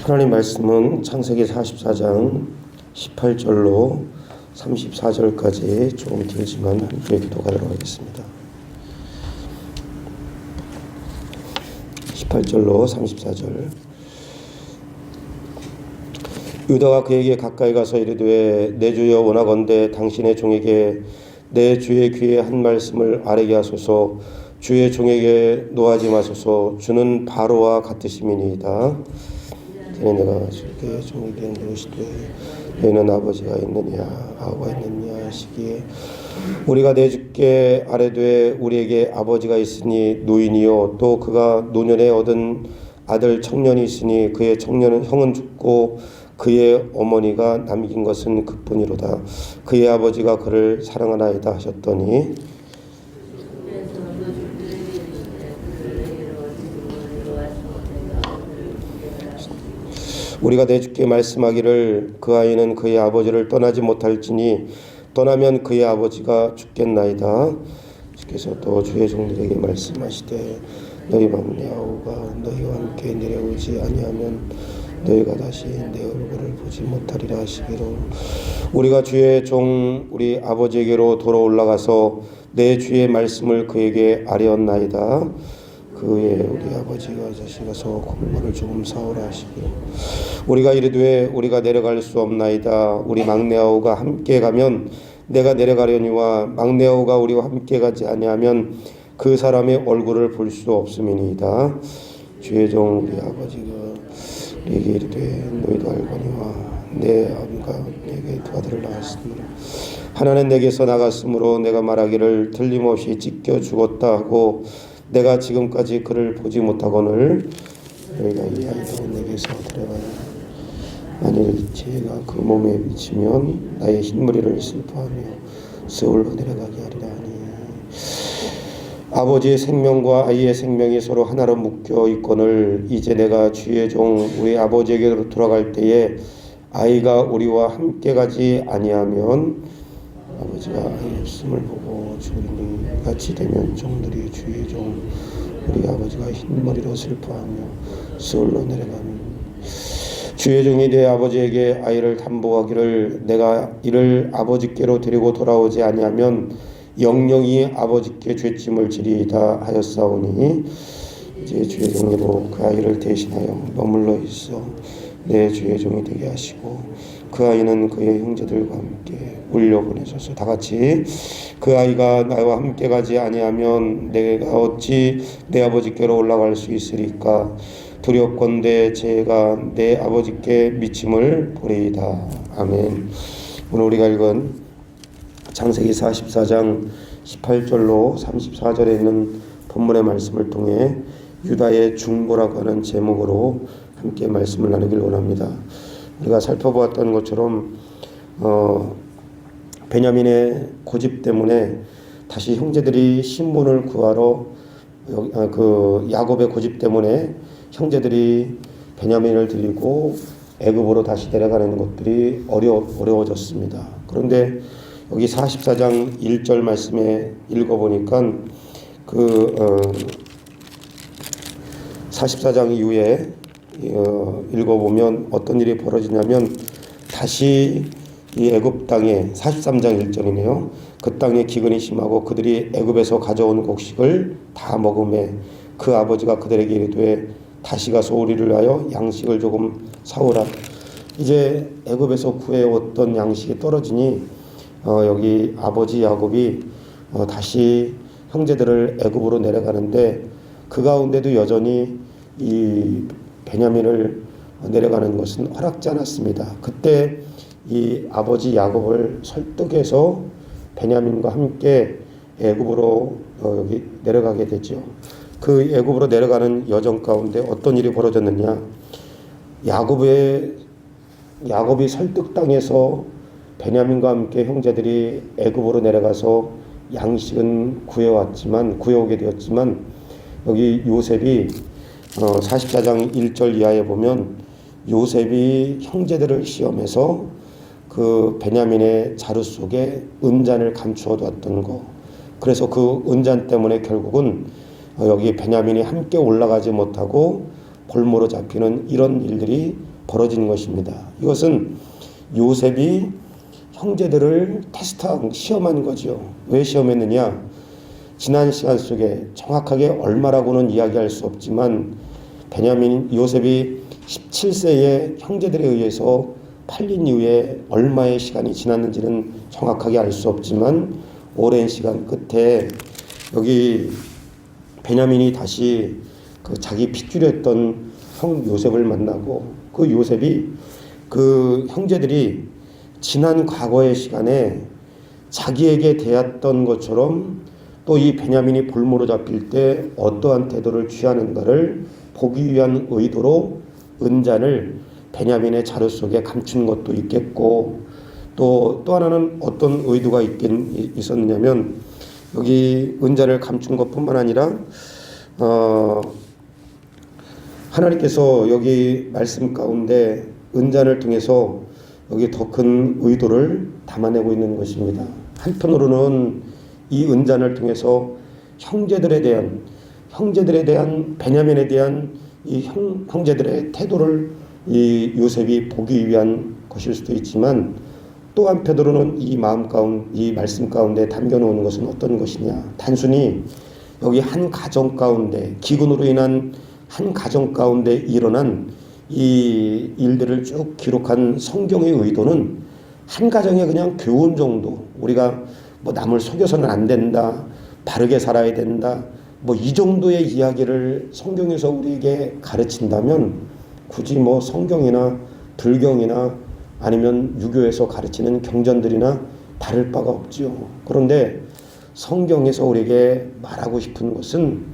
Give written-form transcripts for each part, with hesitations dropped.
하나님 말씀은 창세기 44장 18절로 34절까지 조금 길지만 함께 기도하도록 하겠습니다. 18절로 34절. 유다가 그에게 가까이 가서 이르되 내 주여 원하건대 당신의 종에게 내 주의 귀에 한 말씀을 아뢰게 하소서. 주의 종에게 노하지 마소서. 주는 바로와 같으심이니이다. 전에 내가 주의 종에게 누시되 너희는 아버지가 있느냐 아우가 있느냐 하시기에 우리가 내 주께 아뢰되 우리에게 아버지가 있으니 노인이요 또 그가 노년에 얻은 아들 청년이 있으니 그의 청년은 형은 죽고 그의 어머니가 남긴 것은 그뿐이로다. 그의 아버지가 그를 사랑하나이다 하셨더니 우리가 내 주께 말씀하기를 그 아이는 그의 아버지를 떠나지 못할지니 떠나면 그의 아버지가 죽겠나이다. 주께서 또 주의 종들에게 말씀하시되 너희 막내 아우가 너희와 함께 내려오지 아니하면 너희가 다시 내 얼굴을 보지 못하리라 하시기로 우리가 주의 종 우리 아버지에게로 돌아올라가서 내 주의 말씀을 그에게 아뢰었나이다. 그의 우리 아버지가 다시 가서 곡물을 조금 사오라 하시기로 우리가 이르되 우리가 내려갈 수 없나이다. 우리 막내 아우가 함께 가면 내가 내려가려니와 막내 아우가 우리와 함께 가지 아니하면 그 사람의 얼굴을 볼 수 없음이니이다. 주의 종 우리 아버지가 우리에게 이르되 너희도 알거니와 내 아비가 내게 두 아들을 낳았으므로 하나는 내게서 나갔으므로 내가 말하기를 틀림없이 찢겨 죽었다 하고 내가 지금까지 그를 보지 못하거늘 너희가 이 아이를 내게서 데려가라. 만일 죄가 그 몸에 미치면 나의 흰머리를 슬퍼하며 스올로 내려가게 하리라 하니 아버지의 생명과 아이의 생명이 서로 하나로 묶여 있거늘 이제 내가 주의 종 우리 아버지에게로 돌아갈 때에 아이가 우리와 함께 가지 아니하면 아버지가 아이 없음을 보고 죽으니 같이 되면 종들이 주의 종 우리 아버지가 흰머리로 슬퍼하며 스올로 내려가니 주의 종이 내 아버지에게 아이를 담보하기를 내가 이를 아버지께로 데리고 돌아오지 아니하면 영영이 아버지께 죄짐을 지리이다 하였사오니 이제 주의 종으로 그 아이를 대신하여 머물러 있어 내 주의 종이 되게 하시고 그 아이는 그의 형제들과 함께 올려보내소서. 다같이 그 아이가 나와 함께 가지 아니하면 내가 어찌 내 아버지께로 올라갈 수 있으리까. 두렵건대 제가 내 아버지께 미침을 보리이다. 아멘. 오늘 우리가 읽은 창세기 44장 18절로 34절에 있는 본문의 말씀을 통해 유다의 중보라고 하는 제목으로 함께 말씀을 나누길 원합니다. 우리가 살펴보았던 것처럼 베냐민의 고집 때문에 다시 형제들이 신분을 구하러 그 야곱의 고집 때문에 형제들이 베냐민을 데리고 애굽으로 다시 데려가는 것들이 어려워졌습니다. 그런데 여기 44장 1절 말씀에 읽어보니까 44장 이후에 읽어보면 어떤 일이 벌어지냐면 다시 이 애굽 땅에 43장 1절이네요. 그 땅에 기근이 심하고 그들이 애굽에서 가져온 곡식을 다 먹음에 그 아버지가 그들에게 이르되 다시 가서 우리를 위하여 양식을 조금 사오라. 이제 애굽에서 구해왔던 양식이 떨어지니 여기 아버지 야곱이 다시 형제들을 애굽으로 내려가는데 그 가운데도 여전히 이 베냐민을 내려가는 것은 허락지 않았습니다. 그때 이 아버지 야곱을 설득해서 베냐민과 함께 애굽으로 여기 내려가게 되죠. 그 애굽으로 내려가는 여정 가운데 어떤 일이 벌어졌느냐? 야곱이 설득당해서 베냐민과 함께 형제들이 애굽으로 내려가서 양식은 구해오게 되었지만 여기 요셉이 44장 1절 이하에 보면 요셉이 형제들을 시험해서 그 베냐민의 자루 속에 은잔을 감추어 뒀던 거. 그래서 그 은잔 때문에 결국은 여기 베냐민이 함께 올라가지 못하고 볼모로 잡히는 이런 일들이 벌어지는 것입니다. 이것은 요셉이 형제들을 테스트하고 시험한 거죠. 왜 시험했느냐? 지난 시간 속에 정확하게 얼마라고는 이야기할 수 없지만 요셉이 17세에 형제들에 의해서 팔린 이후에 얼마의 시간이 지났는지는 정확하게 알 수 없지만 오랜 시간 끝에 여기 베냐민이 다시 그 자기 핏줄이 했던 형 요셉을 만나고 그 요셉이 그 형제들이 지난 과거의 시간에 자기에게 대했던 것처럼 또 이 베냐민이 볼모로 잡힐 때 어떠한 태도를 취하는가를 보기 위한 의도로 은잔을 베냐민의 자루 속에 감춘 것도 있겠고 또 하나는 어떤 의도가 있었느냐면 여기 은잔을 감춘 것뿐만 아니라 하나님께서 여기 말씀 가운데 은잔을 통해서 여기 더 큰 의도를 담아내고 있는 것입니다. 한편으로는 이 은잔을 통해서 형제들에 대한 베냐민에 대한 이 형제들의 태도를 이 요셉이 보기 위한 것일 수도 있지만 또 한편으로는 이 말씀 가운데 담겨놓은 것은 어떤 것이냐? 단순히 여기 한 가정 가운데 기근으로 인한 한 가정 가운데 일어난 이 일들을 쭉 기록한 성경의 의도는 한 가정의 그냥 교훈 정도, 우리가 뭐 남을 속여서는 안 된다, 바르게 살아야 된다, 뭐 이 정도의 이야기를 성경에서 우리에게 가르친다면 굳이 뭐 성경이나 불경이나 아니면 유교에서 가르치는 경전들이나 다를 바가 없지요. 그런데 성경에서 우리에게 말하고 싶은 것은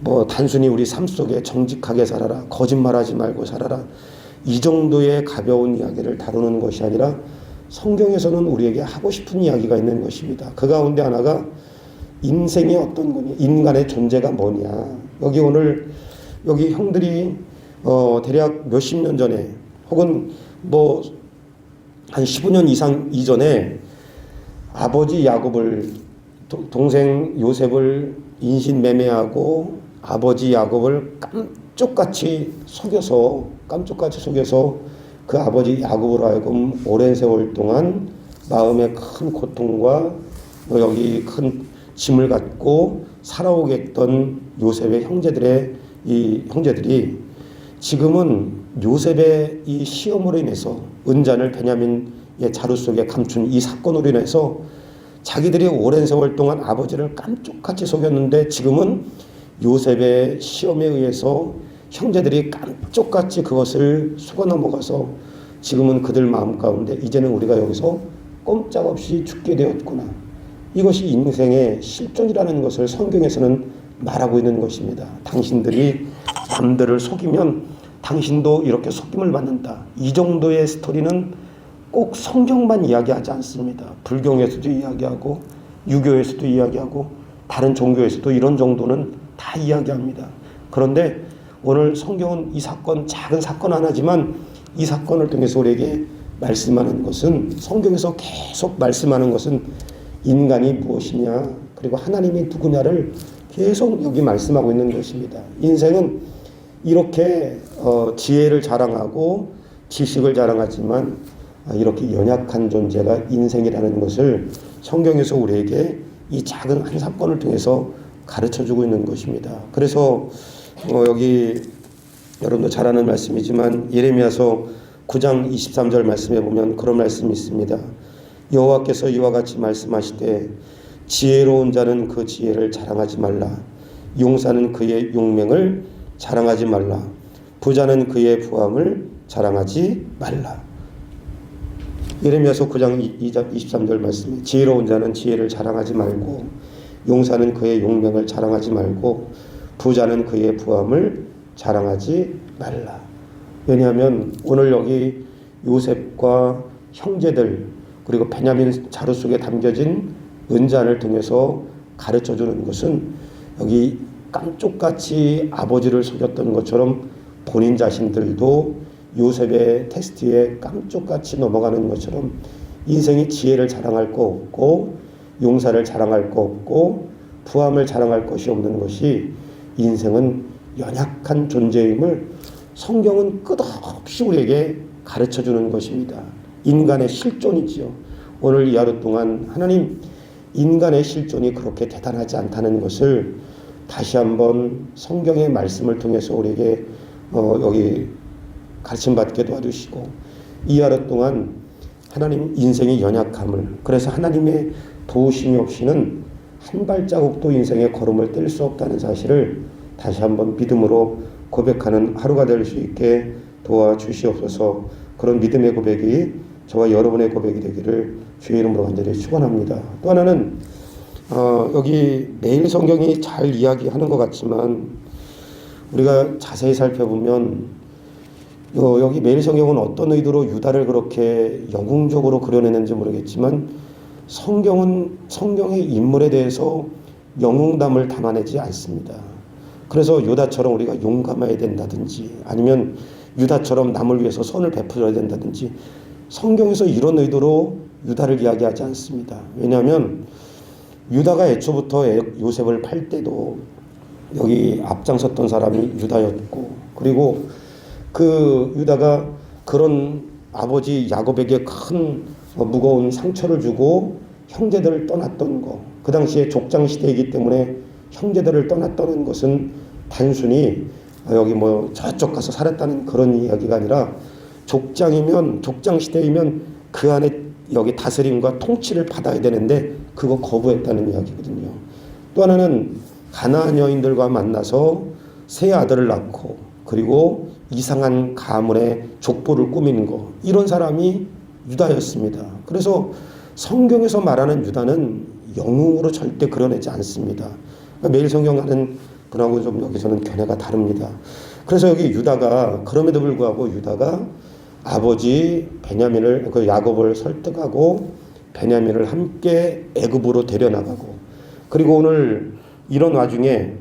뭐 단순히 우리 삶 속에 정직하게 살아라, 거짓말하지 말고 살아라, 이 정도의 가벼운 이야기를 다루는 것이 아니라 성경에서는 우리에게 하고 싶은 이야기가 있는 것입니다. 그 가운데 하나가 인생이 어떤 거냐, 인간의 존재가 뭐냐. 여기 형들이 대략 몇십 년 전에 혹은 뭐 한 15년 이상 이전에 아버지 야곱을 동생 요셉을 인신매매하고 아버지 야곱을 깜쪽같이 속여서 그 아버지 야곱으로 하여금 오랜 세월 동안 마음의 큰 고통과 여기 큰 짐을 갖고 살아오게 했던 요셉의 형제들이 지금은 요셉의 이 시험으로 인해서 은잔을 베냐민의 자루 속에 감춘 이 사건으로 인해서 자기들이 오랜 세월 동안 아버지를 깜쪽같이 속였는데 지금은 요셉의 시험에 의해서 형제들이 깜쪽같이 그것을 속아 넘어가서 지금은 그들 마음 가운데 이제는 우리가 여기서 꼼짝없이 죽게 되었구나. 이것이 인생의 실존이라는 것을 성경에서는 말하고 있는 것입니다. 당신들이 남들을 속이면 당신도 이렇게 속임을 받는다. 이 정도의 스토리는 꼭 성경만 이야기하지 않습니다. 불경에서도 이야기하고 유교에서도 이야기하고 다른 종교에서도 이런 정도는 다 이야기합니다. 그런데 오늘 성경은 이 사건, 작은 사건 하나지만 이 사건을 통해서 우리에게 말씀하는 것은, 성경에서 계속 말씀하는 것은 인간이 무엇이냐 그리고 하나님이 누구냐를 계속 여기 말씀하고 있는 것입니다. 인생은 이렇게 지혜를 자랑하고 지식을 자랑하지만 이렇게 연약한 존재가 인생이라는 것을 성경에서 우리에게 이 작은 한 사건을 통해서 가르쳐주고 있는 것입니다. 그래서 여기 여러분도 잘 아는 말씀이지만 예레미야서 9장 23절 말씀에 보면 그런 말씀이 있습니다. 여호와께서 이와 같이 말씀하시되 지혜로운 자는 그 지혜를 자랑하지 말라. 용사는 그의 용맹을 자랑하지 말라. 부자는 그의 부함을 자랑하지 말라. 예레미야서 9장 23절 말씀에 지혜로운 자는 지혜를 자랑하지 말고 용사는 그의 용맹을 자랑하지 말고 부자는 그의 부함을 자랑하지 말라. 왜냐하면 오늘 여기 요셉과 형제들 그리고 베냐민 자루 속에 담겨진 은잔을 통해서 가르쳐주는 것은 여기 깜쪽같이 아버지를 속였던 것처럼 본인 자신들도 요셉의 테스트에 깜쪽같이 넘어가는 것처럼 인생이 지혜를 자랑할 거 없고 용사를 자랑할 거 없고 부함을 자랑할 것이 없는 것이 인생은 연약한 존재임을 성경은 끝없이 우리에게 가르쳐주는 것입니다. 인간의 실존이지요. 오늘 이 하루 동안 하나님 인간의 실존이 그렇게 대단하지 않다는 것을 다시 한번 성경의 말씀을 통해서 우리에게 여기 가르침받게 도와주시고, 이 하루 동안 하나님 인생의 연약함을, 그래서 하나님의 도우심이 없이는 한 발자국도 인생의 걸음을 뗄 수 없다는 사실을 다시 한번 믿음으로 고백하는 하루가 될 수 있게 도와주시옵소서. 그런 믿음의 고백이 저와 여러분의 고백이 되기를 주의 이름으로 간절히 축원합니다. 또 하나는 여기 매일 성경이 잘 이야기하는 것 같지만 우리가 자세히 살펴보면 여기 매일 성경은 어떤 의도로 유다를 그렇게 영웅적으로 그려내는지 모르겠지만 성경은 성경의 인물에 대해서 영웅담을 담아내지 않습니다. 그래서 유다처럼 우리가 용감해야 된다든지 아니면 유다처럼 남을 위해서 선을 베풀어야 된다든지 성경에서 이런 의도로 유다를 이야기하지 않습니다. 왜냐하면 유다가 애초부터 요셉을 팔 때도 여기 앞장섰던 사람이 유다였고, 그리고 그 유다가 그런 아버지 야곱에게 큰 무거운 상처를 주고 형제들을 떠났던 거, 그 당시에 족장 시대이기 때문에 형제들을 떠났다는 것은 단순히 여기 저쪽 가서 살았다는 그런 이야기가 아니라 족장 시대이면 그 안에 여기 다스림과 통치를 받아야 되는데 그거 거부했다는 이야기거든요. 또 하나는 가나안 여인들과 만나서 세 아들을 낳고 그리고 이상한 가문의 족보를 꾸미는 거, 이런 사람이 유다였습니다. 그래서 성경에서 말하는 유다는 영웅으로 절대 그려내지 않습니다. 매일 성경하는 분하고 좀 여기서는 견해가 다릅니다. 그래서 여기 유다가, 그럼에도 불구하고 유다가 아버지 베냐민을, 그 야곱을 설득하고 베냐민을 함께 애굽으로 데려나가고, 그리고 오늘 이런 와중에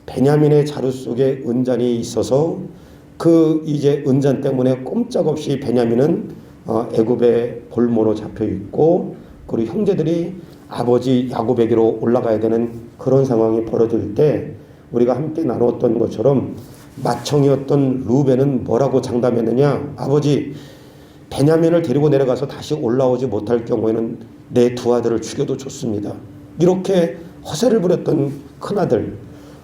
베냐민의 자루 속에 은잔이 있어서 그 이제 은잔 때문에 꼼짝없이 베냐민은 애굽의 볼모로 잡혀 있고, 그리고 형제들이 아버지 야곱에게로 올라가야 되는 그런 상황이 벌어질 때 우리가 함께 나누었던 것처럼 맏형이었던 루벤은 뭐라고 장담했느냐? 아버지, 베냐민을 데리고 내려가서 다시 올라오지 못할 경우에는 내 두 아들을 죽여도 좋습니다. 이렇게 허세를 부렸던 큰아들.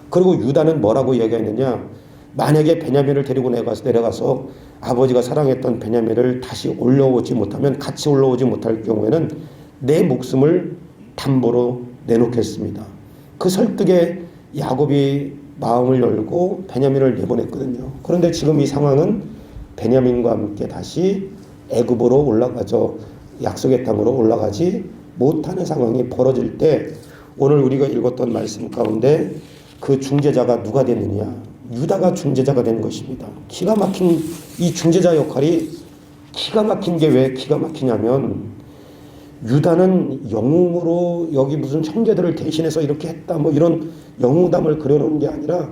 그리고 유다는 뭐라고 얘기했느냐? 만약에 베냐민을 데리고 내려가서 아버지가 사랑했던 베냐민을 다시 올라오지 못하면, 같이 올라오지 못할 경우에는 내 목숨을 담보로 내놓겠습니다. 그 설득에 야곱이 마음을 열고 베냐민을 내보냈거든요. 그런데 지금 이 상황은 베냐민과 함께 다시 애굽으로 올라가죠. 약속의 땅으로 올라가지 못하는 상황이 벌어질 때 오늘 우리가 읽었던 말씀 가운데 그 중재자가 누가 됐느냐? 유다가 중재자가 된 것입니다. 기가 막힌 이 중재자 역할이 기가 막힌 게 왜 기가 막히냐면, 유다는 영웅으로 여기 무슨 형제들을 대신해서 이렇게 했다 이런 영웅담을 그려놓은 게 아니라,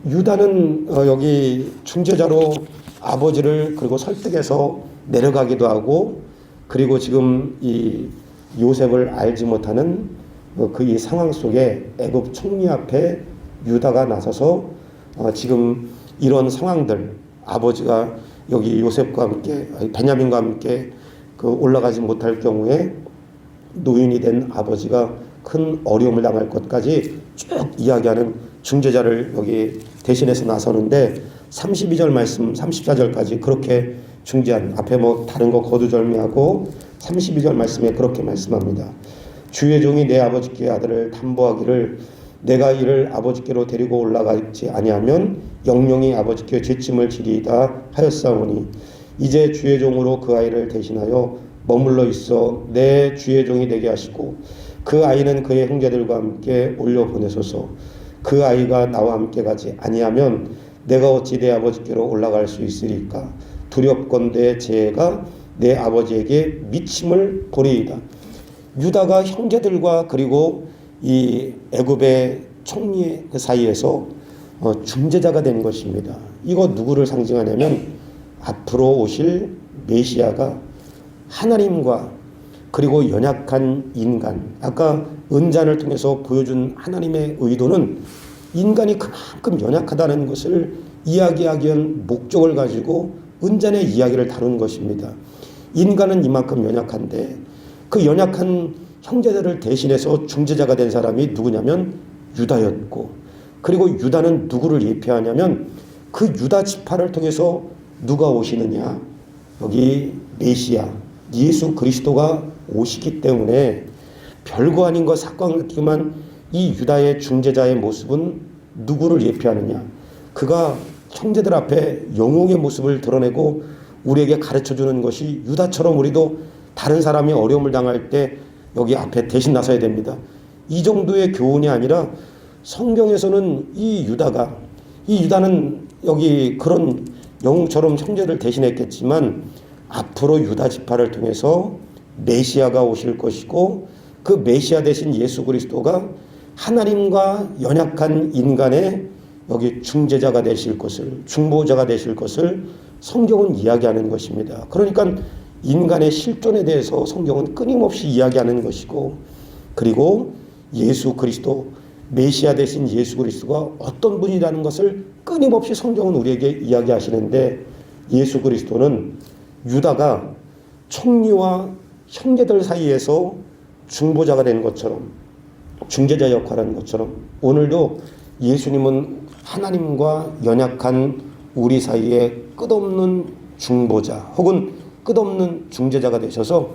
유다는 여기 중재자로 아버지를 그리고 설득해서 내려가기도 하고, 그리고 지금 이 요셉을 알지 못하는 그 이 상황 속에 애굽 총리 앞에 유다가 나서서 지금 이런 상황들, 아버지가 여기 요셉과 함께 베냐민과 함께 그 올라가지 못할 경우에 노인이 된 아버지가 큰 어려움을 당할 것까지 쭉 이야기하는 중재자를 여기 대신해서 나서는데, 32절 말씀 34절까지 그렇게 중재한, 앞에 다른 거 거두절미하고 32절 말씀에 그렇게 말씀합니다. 주의 종이 내 아버지께 아들을 담보하기를 내가 이를 아버지께로 데리고 올라가지 아니하면 영영이 아버지께 죄짐을 지리이다 하였사오니, 이제 주의 종으로 그 아이를 대신하여 머물러 있어 내 주의 종이 되게 하시고 그 아이는 그의 형제들과 함께 올려 보내소서. 그 아이가 나와 함께 가지 아니하면 내가 어찌 내 아버지께로 올라갈 수 있으리까? 두렵건대 재해가 내 아버지에게 미침을 보리이다. 유다가 형제들과 그리고 이 애굽의 총리의 그 사이에서 중재자가 된 것입니다. 이거 누구를 상징하냐면 앞으로 오실 메시아가 하나님과 그리고 연약한 인간, 아까 은잔을 통해서 보여준 하나님의 의도는 인간이 그만큼 연약하다는 것을 이야기하기 위한 목적을 가지고 은잔의 이야기를 다룬 것입니다. 인간은 이만큼 연약한데 그 연약한 형제들을 대신해서 중재자가 된 사람이 누구냐면 유다였고, 그리고 유다는 누구를 예표하냐면 그 유다 지파를 통해서 누가 오시느냐, 여기 메시아 예수 그리스도가 오시기 때문에 별거 아닌 것 사건 같지만 이 유다의 중재자의 모습은 누구를 예표하느냐, 그가 형제들 앞에 영웅의 모습을 드러내고 우리에게 가르쳐주는 것이 유다처럼 우리도 다른 사람이 어려움을 당할 때 여기 앞에 대신 나서야 됩니다. 이 정도의 교훈이 아니라 성경에서는 이 유다는 여기 그런 영웅처럼 형제를 대신했겠지만 앞으로 유다 지파를 통해서 메시아가 오실 것이고 그 메시아 대신 예수 그리스도가 하나님과 연약한 인간의 여기 중재자가 되실 것을, 중보자가 되실 것을 성경은 이야기하는 것입니다. 그러니까 인간의 실존에 대해서 성경은 끊임없이 이야기하는 것이고, 그리고 예수 그리스도, 메시아 대신 예수 그리스도가 어떤 분이라는 것을 끊임없이 성경은 우리에게 이야기하시는데, 예수 그리스도는 유다가 총리와 형제들 사이에서 중보자가 된 것처럼, 중재자 역할을 하는 것처럼 오늘도 예수님은 하나님과 연약한 우리 사이에 끝없는 중보자 혹은 끝없는 중재자가 되셔서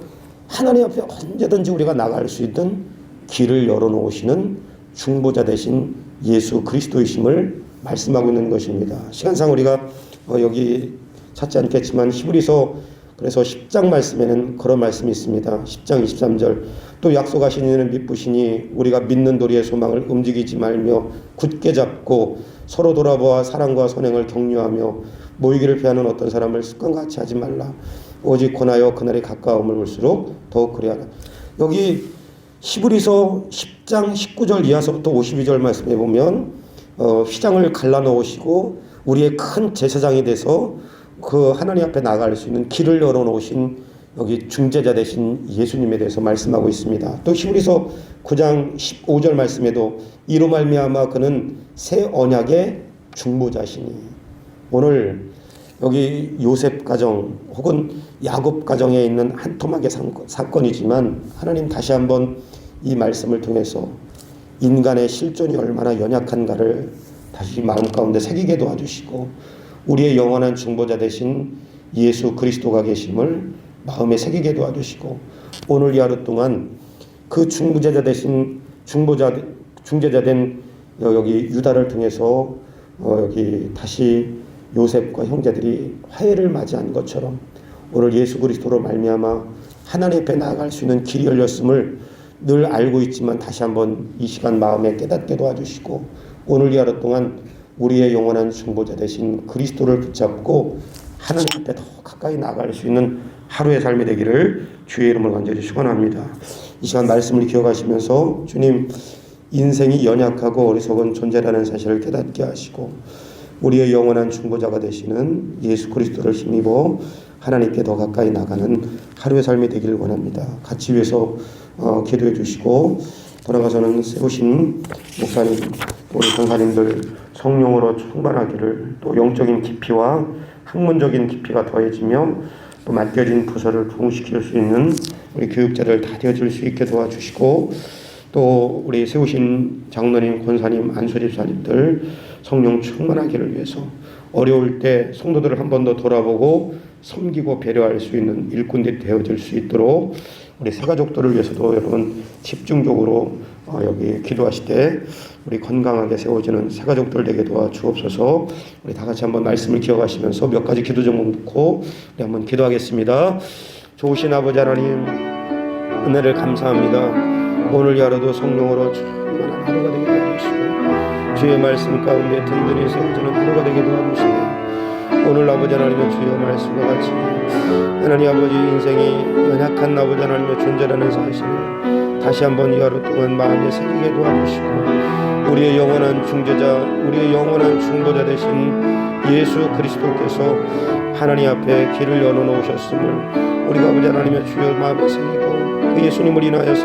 하나님 앞에 언제든지 우리가 나갈 수 있는 길을 열어놓으시는 중보자 되신 예수 그리스도이심을 말씀하고 있는 것입니다. 시간상 우리가 여기 찾지 않겠지만 히브리서 그래서 10장 말씀에는 그런 말씀이 있습니다. 10장 23절 또 약속하신 이는 미쁘시니 우리가 믿는 도리의 소망을 움직이지 말며 굳게 잡고 서로 돌아보아 사랑과 선행을 격려하며 모이기를 피하는 어떤 사람을 습관같이 하지 말라. 오직 권하여 그날이 가까움을 볼수록 더욱 그리하라. 여기 히브리서 10장 19절 이하서부터 52절 말씀에 보면 휘장을 갈라놓으시고 우리의 큰 제사장이 돼서 그 하나님 앞에 나갈 수 있는 길을 열어놓으신 여기 중재자 되신 예수님에 대해서 말씀하고 있습니다. 또 히브리서 9장 15절 말씀에도 이로 말미암아 그는 새 언약의 중보자시니, 오늘 여기 요셉 가정 혹은 야곱 가정에 있는 한 토막의 사건이지만 하나님 다시 한번 이 말씀을 통해서 인간의 실존이 얼마나 연약한가를 다시 마음 가운데 새기게 도와주시고 우리의 영원한 중보자 되신 예수 그리스도가 계심을 마음에 새기게 도와주시고 오늘 이 하루 동안 그 중보자 되신 중재자 된 여기 유다를 통해서 여기 다시 요셉과 형제들이 화해를 맞이한 것처럼 오늘 예수 그리스도로 말미암아 하나님 앞에 나아갈 수 있는 길이 열렸음을 늘 알고 있지만 다시 한번 이 시간 마음에 깨닫게 도와주시고 오늘 이 하루 동안 우리의 영원한 중보자 되신 그리스도를 붙잡고 하나님 앞에 더 가까이 나아갈 수 있는 하루의 삶이 되기를 주의 이름으로 간절히 축원합니다. 이 시간 말씀을 기억하시면서 주님, 인생이 연약하고 어리석은 존재라는 사실을 깨닫게 하시고 우리의 영원한 중보자가 되시는 예수 그리스도를 힘입어 하나님께 더 가까이 나가는 하루의 삶이 되기를 원합니다. 같이 위해서 기도해 주시고 돌아가서는 세우신 목사님, 우리 강사님들 성령으로 충만하기를, 또 영적인 깊이와 학문적인 깊이가 더해지며 또 맡겨진 부서를 부흥시킬 수 있는 우리 교육자들 다 되어질 수 있게 도와주시고, 또 우리 세우신 장로님, 권사님, 안수집사님들 성령 충만하기를 위해서 어려울 때 성도들을 한 번 더 돌아보고 섬기고 배려할 수 있는 일꾼들이 되어질 수 있도록 우리 새가족들을 위해서도 여러분 집중적으로 여기 기도하실 때 우리 건강하게 세워지는 새가족들 되게 도와주옵소서. 우리 다 같이 한번 말씀을 기억하시면서 몇 가지 기도 제목 놓고 우리 한번 기도하겠습니다. 좋으신 아버지 하나님, 은혜를 감사합니다. 오늘 이 하루도 성령으로 충만한 하루가 되게 도와주시고 주의 말씀 가운데 든든히 세워지는 하루가 되게 도와주시고, 오늘 아버지 하나님의 주여 말씀과 같이 하나님 아버지 인생이 연약한 아버지 하나님의 존재라는 사실을 다시 한번 이 하루 동안 마음에 새기게 도와주시고 우리의 영원한 중재자, 우리의 영원한 중보자 되신 예수 그리스도께서 하나님 앞에 길을 열어놓으셨음을 우리가 아버지 하나님의 주여 마음에 새기고 그 예수님을 인하여서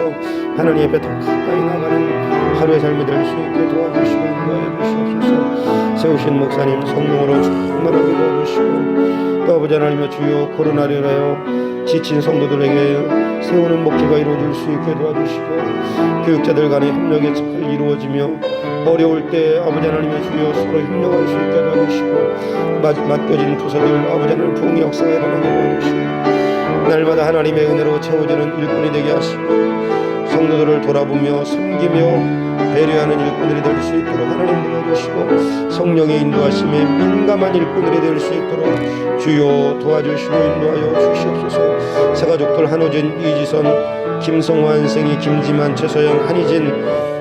하나님 앞에 더 가까이 나가는 하루의 삶이 될 수 있게 도와주시고 인도하여 주시옵소서. 세우신 목사님 성령으로 충만하게 도와주시고 또 아버지 하나님의 주여 코로나로 인하여 지친 성도들에게 세우는 목회가 이루어질 수 있게 도와주시고 교육자들 간의 협력이 잘 이루어지며 어려울 때 아버지 하나님의 주여 서로 협력할 수 있게 도와주시고 맡겨진 부서들 아버지 하나님 부흥의 역사가 일어나게 도와주시고 날마다 하나님의 은혜로 채워지는 일꾼이 되게 하시고 성도들을 돌아보며 섬기며 배려하는 일꾼들이 될 수 있도록 하나님 도와주시고 성령의 인도하심에 민감한 일꾼들이 될 수 있도록 주여 도와주시고 인도하여 주시옵소서. 새가족들 한호진, 이지선, 김성환, 생이, 김지만, 최소영, 한희진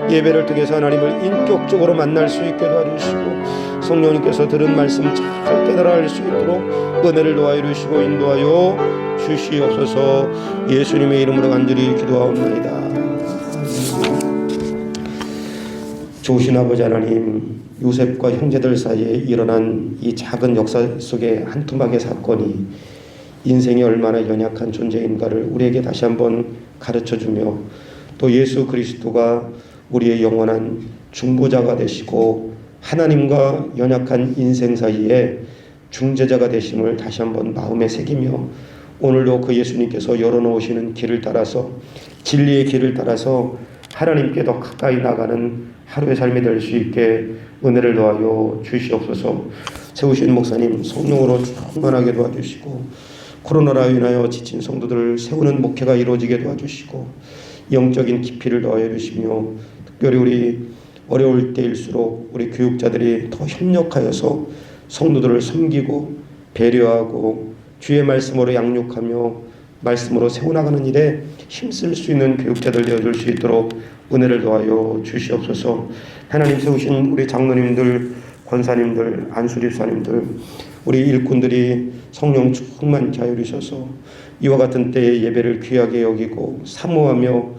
예배를 통해서 하나님을 인격적으로 만날 수 있게 도와주시고 성령님께서 들은 말씀 잘 깨달아 알 수 있도록 은혜를 도와여 주시고 인도하여 주시옵소서. 예수님의 이름으로 간절히 기도하옵나이다. 좋으신 아버지 하나님, 요셉과 형제들 사이에 일어난 이 작은 역사 속의 한 토막의 사건이 인생이 얼마나 연약한 존재인가를 우리에게 다시 한번 가르쳐주며 또 예수 그리스도가 우리의 영원한 중보자가 되시고 하나님과 연약한 인생 사이에 중재자가 되심을 다시 한번 마음에 새기며 오늘도 그 예수님께서 열어놓으시는 길을 따라서 진리의 길을 따라서 하나님께 더 가까이 나가는 하루의 삶이 될 수 있게 은혜를 도와여 주시옵소서. 세우신 목사님 성령으로 충만하게 도와주시고 코로나로 인하여 지친 성도들을 세우는 목회가 이루어지게 도와주시고 영적인 깊이를 더하여 주시며 특별히 우리 어려울 때일수록 우리 교육자들이 더 협력하여서 성도들을 섬기고 배려하고 주의 말씀으로 양육하며 말씀으로 세워나가는 일에 힘쓸 수 있는 교육자들 되어줄 수 있도록 은혜를 도와여 주시옵소서. 하나님 세우신 우리 장로님들, 권사님들, 안수집사님들, 우리 일꾼들이 성령 충만케 하여 주셔서 이와 같은 때에 예배를 귀하게 여기고 사모하며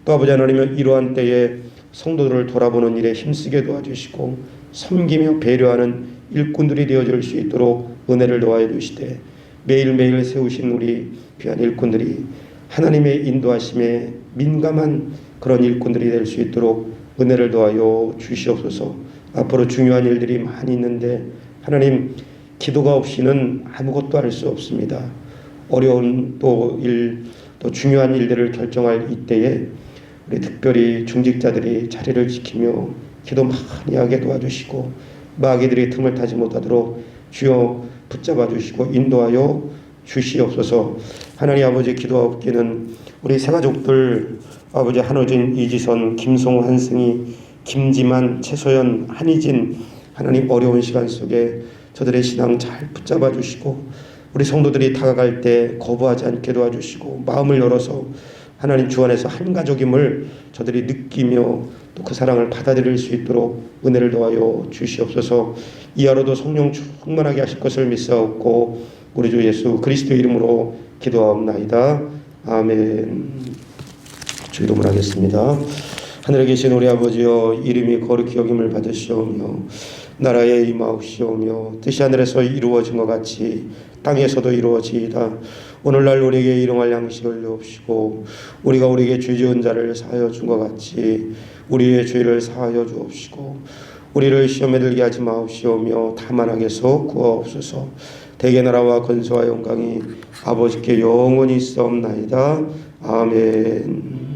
또 아버지 하나님의 이러한 때에 성도들을 돌아보는 일에 힘쓰게 도와주시고 섬기며 배려하는 일꾼들이 되어질 수 있도록 은혜를 도와여 주시되 매일매일 세우신 우리 귀한 일꾼들이 하나님의 인도하심에 민감한 그런 일꾼들이 될 수 있도록 은혜를 도와여 주시옵소서. 앞으로 중요한 일들이 많이 있는데 하나님 기도가 없이는 아무것도 할 수 없습니다. 어려운 또 중요한 일들을 결정할 이때에 우리 특별히 중직자들이 자리를 지키며 기도 많이 하게 도와주시고 마귀들이 틈을 타지 못하도록 주여 붙잡아 주시고 인도하여 주시옵소서. 하나님 아버지 기도하옵기는 우리 새가족들 아버지 한호진, 이지선, 김성호, 한승희, 김지만, 최소연, 한희진 하나님 어려운 시간 속에 저들의 신앙 잘 붙잡아 주시고 우리 성도들이 다가갈 때 거부하지 않게 도와주시고 마음을 열어서 하나님 주 안에서 한 가족임을 저들이 느끼며 또 그 사랑을 받아들일 수 있도록 은혜를 도와여 주시옵소서. 이 하루도 성령 충만하게 하실 것을 믿사옵고 우리 주 예수 그리스도의 이름으로 기도하옵나이다. 아멘. 주 이름으로 하겠습니다. 하늘에 계신 우리 아버지여 이름이 거룩히 여김을 받으시오며 나라에 임하옵시오며 뜻이 하늘에서 이루어진 것 같이 땅에서도 이루어지이다. 오늘날 우리에게 일용할 양식을 주옵시고 우리가 우리에게 죄 지은 자를 사하여 준 것 같이 우리의 죄를 사하여 주옵시고 우리를 시험에 들게 하지 마옵시오며 다만 악에서 구하옵소서. 대개 나라와 권세와 영광이 아버지께 영원히 있사옵나이다. 아멘.